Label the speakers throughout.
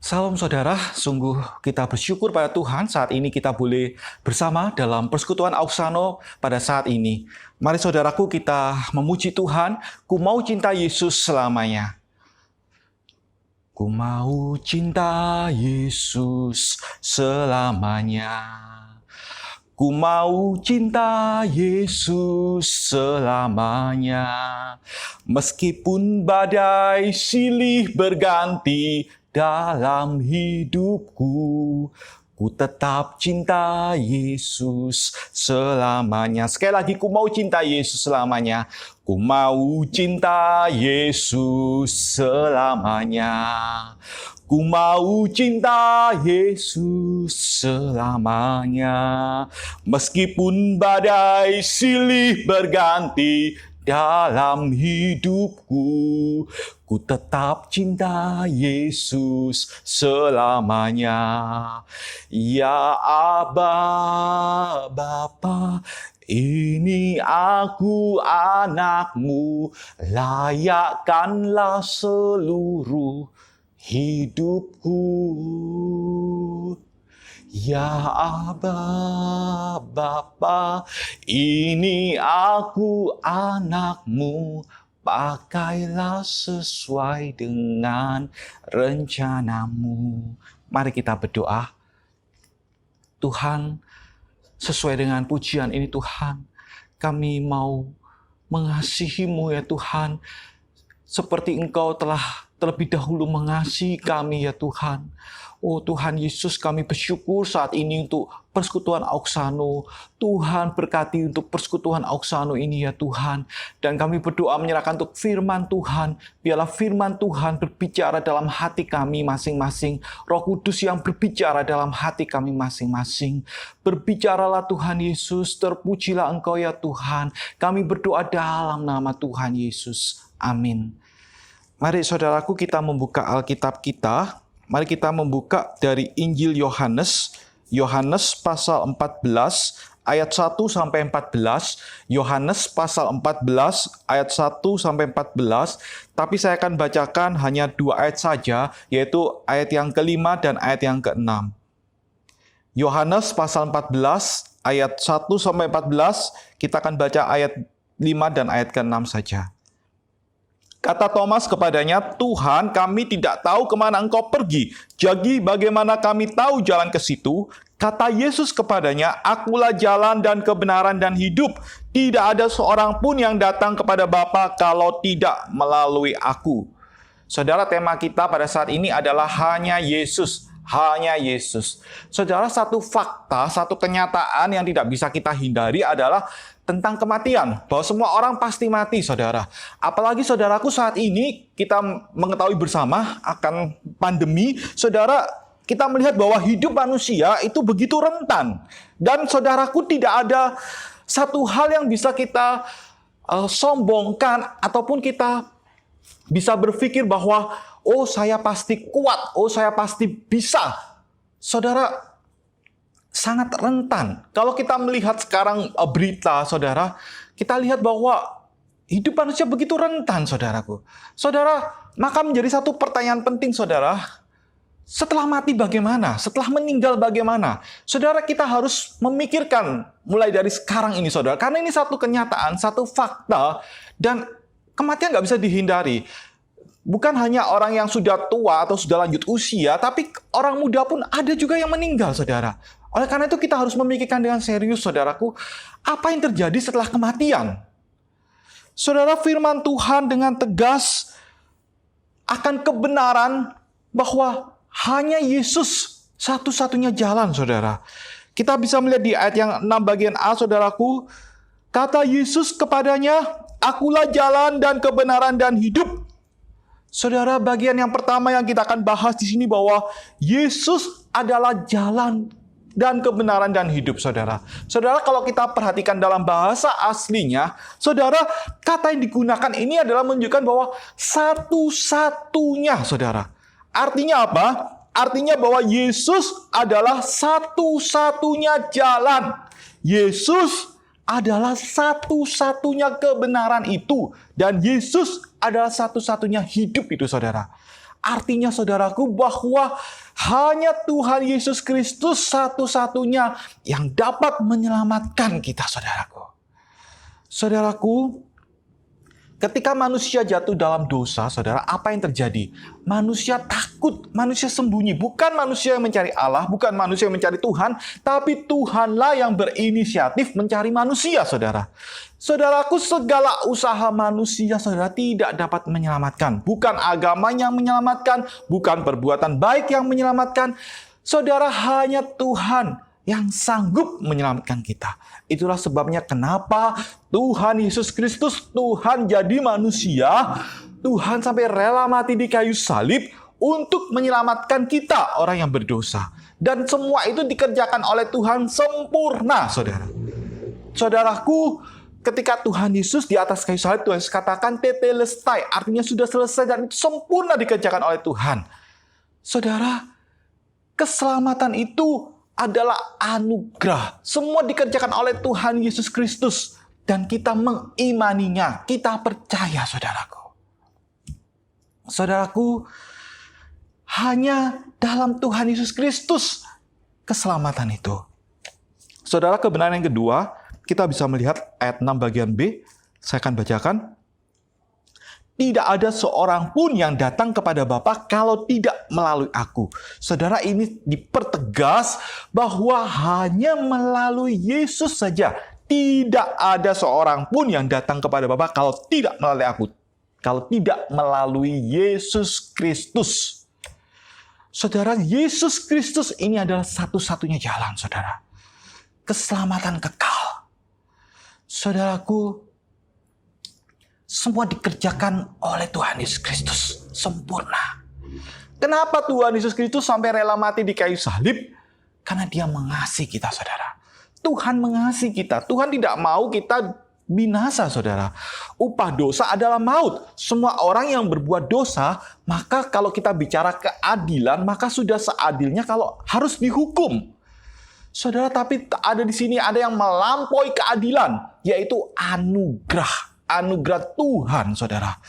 Speaker 1: Salam saudara, sungguh kita bersyukur pada Tuhan saat ini kita boleh bersama dalam persekutuan Auksano pada saat ini. Mari saudaraku kita memuji Tuhan, ku mau cinta Yesus selamanya. Ku mau cinta Yesus selamanya. Ku mau cinta Yesus selamanya. Meskipun badai silih berganti dalam hidupku, ku tetap cinta Yesus selamanya. Sekali lagi, ku mau cinta Yesus selamanya. Ku mau cinta Yesus selamanya. Ku mau cinta Yesus selamanya. Meskipun badai silih berganti dalam hidupku, ku tetap cinta Yesus selamanya. Ya Aba Bapa, ini aku anakmu, layakkanlah seluruh hidupku. Ya Aba Bapa, ini aku anakmu, pakailah sesuai dengan rencanamu. Mari kita berdoa. Tuhan, sesuai dengan pujian ini Tuhan, kami mau mengasihi-Mu ya Tuhan, seperti Engkau telah terlebih dahulu mengasihi kami ya Tuhan. Oh Tuhan Yesus, kami bersyukur saat ini untuk persekutuan Auksano. Tuhan berkati untuk persekutuan Auksano ini ya Tuhan. Dan kami berdoa menyerahkan untuk firman Tuhan. Biarlah firman Tuhan berbicara dalam hati kami masing-masing. Roh Kudus yang berbicara dalam hati kami masing-masing. Berbicaralah Tuhan Yesus, terpujilah Engkau ya Tuhan. Kami berdoa dalam nama Tuhan Yesus. Amin. Mari saudaraku kita membuka Alkitab kita. Mari kita membuka dari Injil Yohanes. Yohanes pasal 14 ayat 1 sampai 14. Yohanes pasal 14 ayat 1 sampai 14. Tapi saya akan bacakan hanya 2 ayat saja, yaitu ayat yang kelima dan ayat yang keenam. Yohanes pasal 14 ayat 1 sampai 14. Kita akan baca ayat 5 dan ayat ke-6 saja. Kata Thomas kepadanya, Tuhan, kami tidak tahu kemana Engkau pergi. Jadi bagaimana kami tahu jalan ke situ? Kata Yesus kepadanya, Akulah jalan dan kebenaran dan hidup. Tidak ada seorang pun yang datang kepada Bapa kalau tidak melalui aku. Saudara, tema kita pada saat ini adalah hanya Yesus. Hanya Yesus. Saudara, satu fakta, satu kenyataan yang tidak bisa kita hindari adalah tentang kematian. Bahwa semua orang pasti mati, saudara. Apalagi saudaraku saat ini kita mengetahui bersama akan pandemi. Saudara, kita melihat bahwa hidup manusia itu begitu rentan. Dan saudaraku tidak ada satu hal yang bisa kita sombongkan ataupun kita bisa berpikir bahwa oh saya pasti kuat, oh saya pasti bisa. Saudara, sangat rentan. Kalau kita melihat sekarang berita, saudara, kita lihat bahwa hidup manusia begitu rentan, saudaraku. Saudara, maka menjadi satu pertanyaan penting, saudara. Setelah mati bagaimana? Setelah meninggal bagaimana? Saudara, kita harus memikirkan mulai dari sekarang ini, saudara. Karena ini satu kenyataan, satu fakta, dan kematian nggak bisa dihindari. Bukan hanya orang yang sudah tua atau sudah lanjut usia, tapi orang muda pun ada juga yang meninggal, saudara. Oleh karena itu kita harus memikirkan dengan serius, saudaraku, apa yang terjadi setelah kematian. Saudara, firman Tuhan dengan tegas akan kebenaran bahwa hanya Yesus satu-satunya jalan, saudara. Kita bisa melihat di ayat yang 6 bagian A, saudaraku. Kata Yesus kepadanya, Akulah jalan dan kebenaran dan hidup. Saudara, bagian yang pertama yang kita akan bahas di sini bahwa Yesus adalah jalan dan kebenaran dan hidup, saudara. Saudara, kalau kita perhatikan dalam bahasa aslinya, saudara, kata yang digunakan ini adalah menunjukkan bahwa satu-satunya, saudara. Artinya apa? Artinya bahwa Yesus adalah satu-satunya jalan. Yesus adalah satu-satunya kebenaran itu. Dan Yesus adalah satu-satunya hidup itu, saudara. Artinya saudaraku bahwa hanya Tuhan Yesus Kristus satu-satunya yang dapat menyelamatkan kita, saudaraku. Saudaraku, ketika manusia jatuh dalam dosa, saudara, apa yang terjadi? Manusia takut, manusia sembunyi. Bukan manusia yang mencari Allah, bukan manusia yang mencari Tuhan, tapi Tuhanlah yang berinisiatif mencari manusia, saudara. Saudaraku, segala usaha manusia, saudara, tidak dapat menyelamatkan. Bukan agama yang menyelamatkan, bukan perbuatan baik yang menyelamatkan. Saudara, hanya Tuhan yang sanggup menyelamatkan kita. Itulah sebabnya kenapa Tuhan Yesus Kristus, Tuhan jadi manusia, Tuhan sampai rela mati di kayu salib untuk menyelamatkan kita, orang yang berdosa. Dan semua itu dikerjakan oleh Tuhan sempurna, saudara. Saudaraku, ketika Tuhan Yesus di atas kayu salib, Tuhan Yesus katakan tetelestai, artinya sudah selesai dan itu sempurna dikerjakan oleh Tuhan. Saudara, keselamatan itu adalah anugerah. Semua dikerjakan oleh Tuhan Yesus Kristus. Dan kita mengimaninya. Kita percaya, saudaraku. Saudaraku, hanya dalam Tuhan Yesus Kristus keselamatan itu. Saudara, kebenaran yang kedua, kita bisa melihat ayat 6 bagian B. Saya akan bacakan. Tidak ada seorang pun yang datang kepada Bapa kalau tidak melalui aku. Saudara, ini dipertegas bahwa hanya melalui Yesus saja. Tidak ada seorang pun yang datang kepada Bapa kalau tidak melalui aku. Kalau tidak melalui Yesus Kristus. Saudara, Yesus Kristus ini adalah satu-satunya jalan, saudara. Keselamatan kekal. Saudaraku, semua dikerjakan oleh Tuhan Yesus Kristus. Sempurna. Kenapa Tuhan Yesus Kristus sampai rela mati di kayu salib? Karena Dia mengasihi kita, saudara. Tuhan mengasihi kita. Tuhan tidak mau kita binasa, saudara. Upah dosa adalah maut. Semua orang yang berbuat dosa, maka kalau kita bicara keadilan, maka sudah seadilnya kalau harus dihukum. Saudara, tapi ada di sini ada yang melampaui keadilan, yaitu anugerah. Anugerah Tuhan, saudara.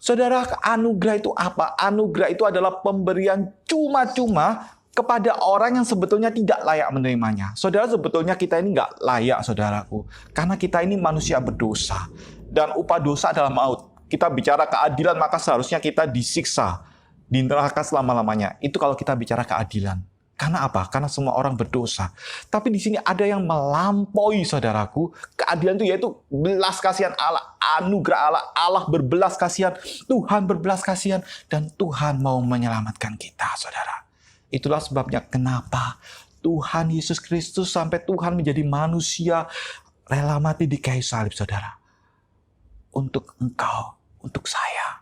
Speaker 1: Saudara, anugerah itu apa? Anugerah itu adalah pemberian cuma-cuma kepada orang yang sebetulnya tidak layak menerimanya. Saudara, sebetulnya kita ini nggak layak, saudaraku. Karena kita ini manusia berdosa. Dan upah dosa adalah maut. Kita bicara keadilan, maka seharusnya kita disiksa di neraka selama-lamanya. Itu kalau kita bicara keadilan. Karena apa? Karena semua orang berdosa. Tapi di sini ada yang melampaui, saudaraku. Keadilan itu yaitu belas kasihan Allah, anugerah Allah. Allah berbelas kasihan, Tuhan berbelas kasihan, dan Tuhan mau menyelamatkan kita, saudara. Itulah sebabnya kenapa Tuhan Yesus Kristus sampai Tuhan menjadi manusia, rela mati di kayu salib, saudara. Untuk engkau, untuk saya,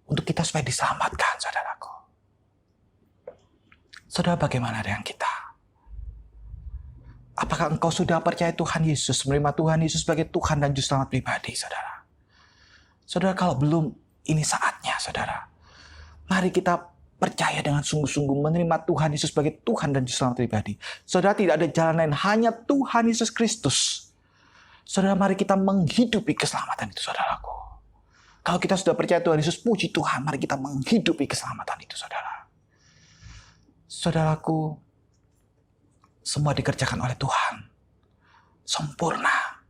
Speaker 1: untuk kita supaya diselamatkan, saudaraku. Saudara, bagaimana dengan kita? Apakah engkau sudah percaya Tuhan Yesus, menerima Tuhan Yesus sebagai Tuhan dan Juru Selamat pribadi, saudara? Saudara, kalau belum, ini saatnya, saudara. Mari kita percaya dengan sungguh-sungguh menerima Tuhan Yesus sebagai Tuhan dan Juru Selamat pribadi. Saudara, tidak ada jalan lain, hanya Tuhan Yesus Kristus. Saudara, mari kita menghidupi keselamatan itu, saudaraku. Kalau kita sudah percaya Tuhan Yesus, puji Tuhan, mari kita menghidupi keselamatan itu, saudara. Saudaraku, semua dikerjakan oleh Tuhan. Sempurna.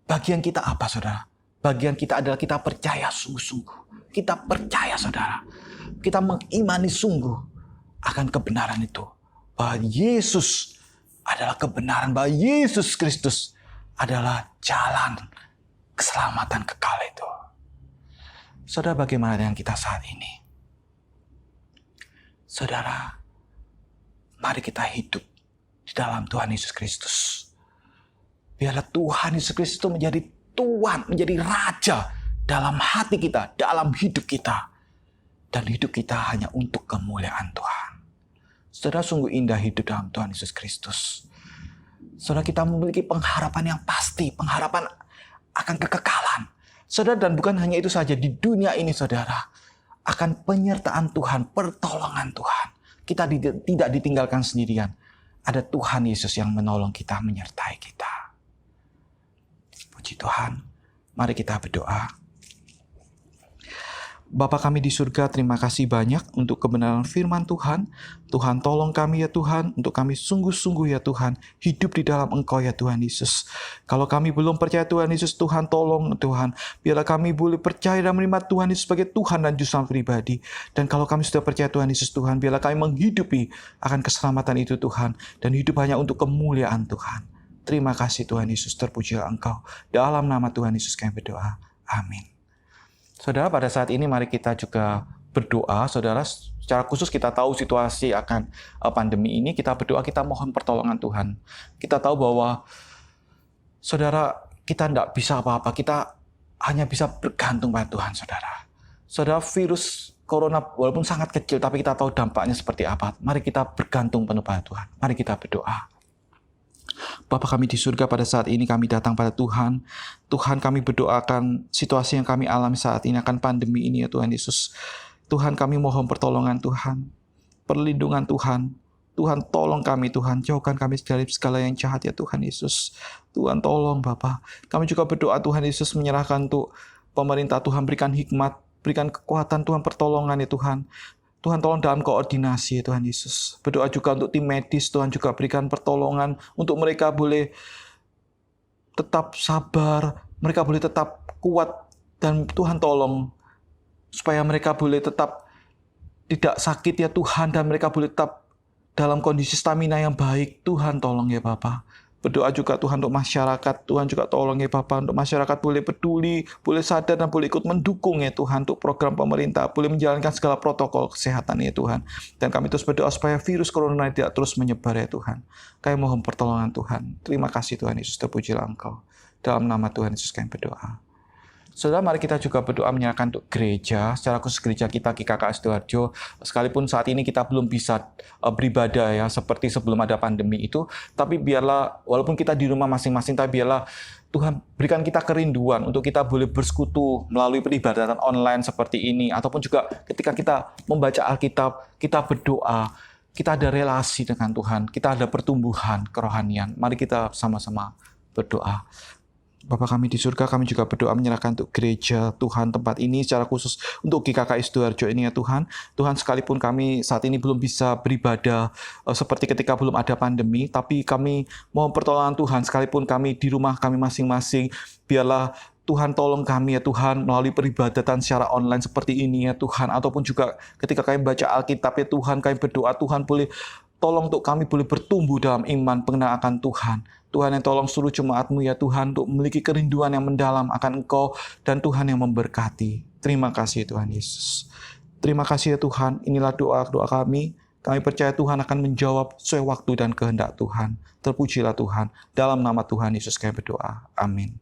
Speaker 1: Bagian kita apa, saudara? Bagian kita adalah kita percaya sungguh-sungguh. Kita percaya, saudara. Kita mengimani sungguh akan kebenaran itu. Bahwa Yesus adalah kebenaran. Bahwa Yesus Kristus adalah jalan keselamatan kekal itu. Saudara, bagaimana dengan kita saat ini? Saudara, mari kita hidup di dalam Tuhan Yesus Kristus. Biarlah Tuhan Yesus Kristus itu menjadi Tuhan, menjadi Raja dalam hati kita, dalam hidup kita. Dan hidup kita hanya untuk kemuliaan Tuhan. Saudara, sungguh indah hidup dalam Tuhan Yesus Kristus. Saudara, kita memiliki pengharapan yang pasti, pengharapan akan kekekalan. Saudara, dan bukan hanya itu saja, di dunia ini, saudara, akan penyertaan Tuhan, pertolongan Tuhan. Kita tidak ditinggalkan sendirian. Ada Tuhan Yesus yang menolong kita, menyertai kita. Puji Tuhan. Mari kita berdoa. Bapa kami di surga, terima kasih banyak untuk kebenaran firman Tuhan. Tuhan tolong kami ya Tuhan, untuk kami sungguh-sungguh ya Tuhan, hidup di dalam Engkau ya Tuhan Yesus. Kalau kami belum percaya Tuhan Yesus, Tuhan tolong Tuhan, biarlah kami boleh percaya dan menerima Tuhan Yesus sebagai Tuhan dan Juru Selamat pribadi. Dan kalau kami sudah percaya Tuhan Yesus Tuhan, biarlah kami menghidupi akan keselamatan itu Tuhan, dan hidup hanya untuk kemuliaan Tuhan. Terima kasih Tuhan Yesus, terpujilah Engkau. Dalam nama Tuhan Yesus kami berdoa. Amin. Saudara, pada saat ini mari kita juga berdoa. Saudara, secara khusus kita tahu situasi akan pandemi ini, kita berdoa, kita mohon pertolongan Tuhan. Kita tahu bahwa saudara, kita tidak bisa apa-apa, kita hanya bisa bergantung pada Tuhan, saudara. Saudara, virus corona walaupun sangat kecil, tapi kita tahu dampaknya seperti apa. Mari kita bergantung penuh pada Tuhan. Mari kita berdoa. Bapa kami di surga, pada saat ini kami datang pada Tuhan. Tuhan, kami berdoakan situasi yang kami alami saat ini akan pandemi ini ya Tuhan Yesus. Tuhan, kami mohon pertolongan Tuhan, perlindungan Tuhan. Tuhan, tolong kami Tuhan, jauhkan kami dari segala yang jahat ya Tuhan Yesus. Tuhan, tolong Bapa. Kami juga berdoa Tuhan Yesus, menyerahkan untuk pemerintah Tuhan, berikan hikmat, berikan kekuatan Tuhan, pertolongan ya Tuhan. Tuhan, tolong dalam koordinasi ya Tuhan Yesus. Berdoa juga untuk tim medis, Tuhan juga berikan pertolongan untuk mereka boleh tetap sabar, mereka boleh tetap kuat, dan Tuhan tolong supaya mereka boleh tetap tidak sakit ya Tuhan, dan mereka boleh tetap dalam kondisi stamina yang baik. Tuhan tolong ya Bapa. Berdoa juga Tuhan untuk masyarakat. Tuhan juga tolong ya Bapa, untuk masyarakat boleh peduli, boleh sadar dan boleh ikut mendukung ya Tuhan untuk program pemerintah, boleh menjalankan segala protokol kesehatan ya Tuhan. Dan kami terus berdoa supaya virus corona tidak terus menyebar ya Tuhan. Kami mohon pertolongan Tuhan. Terima kasih Tuhan Yesus, terpujilah Engkau. Dalam nama Tuhan Yesus kami berdoa. Saudara, mari kita juga berdoa menyerahkan untuk gereja, secara khusus gereja kita GKK Sidoarjo. Sekalipun saat ini kita belum bisa beribadah ya, seperti sebelum ada pandemi itu, tapi biarlah, walaupun kita di rumah masing-masing, tapi biarlah Tuhan berikan kita kerinduan untuk kita boleh bersekutu melalui peribadatan online seperti ini, ataupun juga ketika kita membaca Alkitab, kita berdoa, kita ada relasi dengan Tuhan, kita ada pertumbuhan kerohanian. Mari kita sama-sama berdoa. Bapa kami di surga, kami juga berdoa menyerahkan untuk gereja Tuhan tempat ini, secara khusus untuk GKKI Sidoarjo ini ya Tuhan. Tuhan, sekalipun kami saat ini belum bisa beribadah seperti ketika belum ada pandemi, tapi kami mohon pertolongan Tuhan, sekalipun kami di rumah kami masing-masing, biarlah Tuhan tolong kami ya Tuhan melalui peribadatan secara online seperti ini ya Tuhan, ataupun juga ketika kami baca Alkitab ya Tuhan, kami berdoa Tuhan boleh tolong untuk kami boleh bertumbuh dalam iman pengenalan akan Tuhan. Tuhan yang tolong suruh jemaat-Mu ya Tuhan untuk memiliki kerinduan yang mendalam akan Engkau, dan Tuhan yang memberkati. Terima kasih Tuhan Yesus. Terima kasih ya Tuhan, inilah doa-doa kami. Kami percaya Tuhan akan menjawab sesuai waktu dan kehendak Tuhan. Terpujilah Tuhan. Dalam nama Tuhan Yesus kami berdoa. Amin.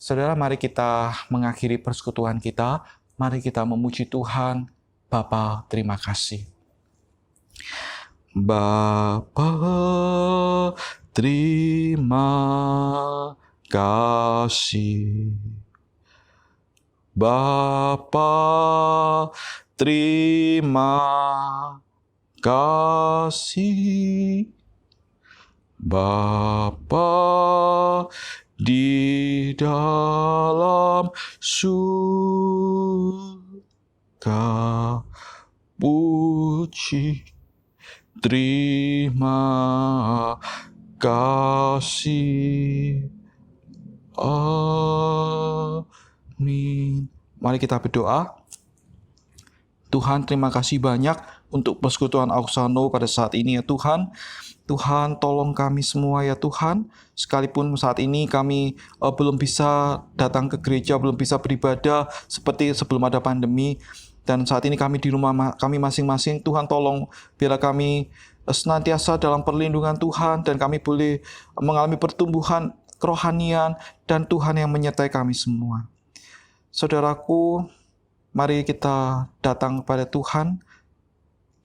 Speaker 1: Saudara, mari kita mengakhiri persekutuan kita. Mari kita memuji Tuhan. Bapa, terima kasih. Bapa, terima kasih. Bapa, terima kasih. Bapa di dalam surga, puji, terima kasih. Amin. Mari kita berdoa. Tuhan, terima kasih banyak untuk persekutuan Auxano pada saat ini ya Tuhan. Tuhan, tolong kami semua ya Tuhan. Sekalipun saat ini kami belum bisa datang ke gereja, belum bisa beribadah seperti sebelum ada pandemi. Dan saat ini kami di rumah kami masing-masing. Tuhan, tolong biarlah kami senantiasa dalam perlindungan Tuhan, dan kami boleh mengalami pertumbuhan kerohanian, dan Tuhan yang menyertai kami semua. Saudaraku, mari kita datang kepada Tuhan.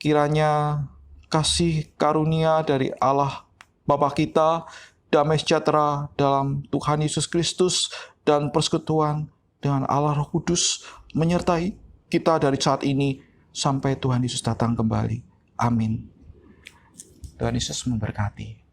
Speaker 1: Kiranya kasih karunia dari Allah Bapa kita, damai sejahtera dalam Tuhan Yesus Kristus, dan persekutuan dengan Allah Roh Kudus menyertai kita dari saat ini sampai Tuhan Yesus datang kembali. Amin. Tuhan Yesus memberkati.